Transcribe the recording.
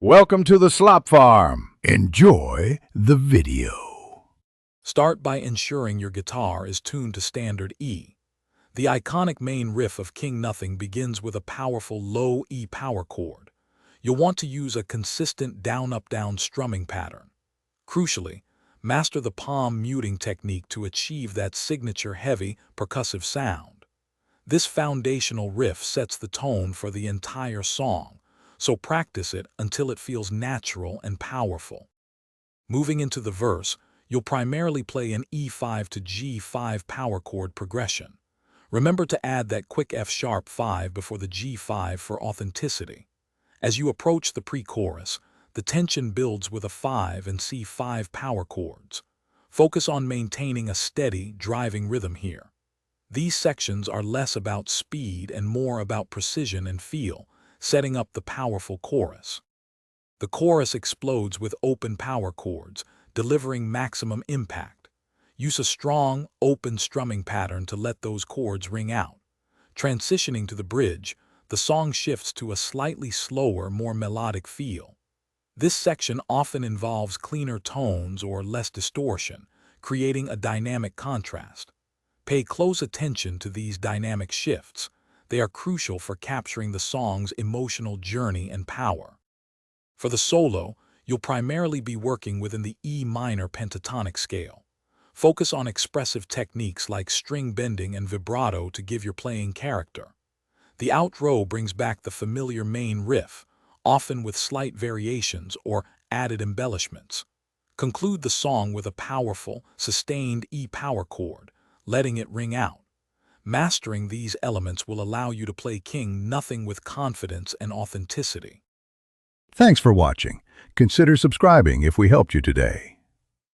Welcome to the Slop Farm. Enjoy the video. Start by ensuring your guitar is tuned to standard E. The iconic main riff of King Nothing begins with a powerful low E power chord. You'll want to use a consistent down-up-down strumming pattern. Crucially, master the palm muting technique to achieve that signature heavy, percussive sound. This foundational riff sets the tone for the entire song, so practice it until it feels natural and powerful. Moving into the verse, you'll primarily play an E5 to G5 power chord progression. Remember to add that quick F-sharp 5 before the G5 for authenticity. As you approach the pre-chorus, the tension builds with a 5 and C5 power chords. Focus on maintaining a steady, driving rhythm here. These sections are less about speed and more about precision and feel, setting up the powerful chorus. The chorus explodes with open power chords, delivering maximum impact. Use a strong, open strumming pattern to let those chords ring out. Transitioning to the bridge, the song shifts to a slightly slower, more melodic feel. This section often involves cleaner tones or less distortion, creating a dynamic contrast. Pay close attention to these dynamic shifts. They are crucial for capturing the song's emotional journey and power. For the solo, you'll primarily be working within the E minor pentatonic scale. Focus on expressive techniques like string bending and vibrato to give your playing character. The outro brings back the familiar main riff, often with slight variations or added embellishments. Conclude the song with a powerful, sustained E power chord, letting it ring out. Mastering these elements will allow you to play King Nothing with confidence and authenticity. Thanks for watching. Consider subscribing if we helped you today.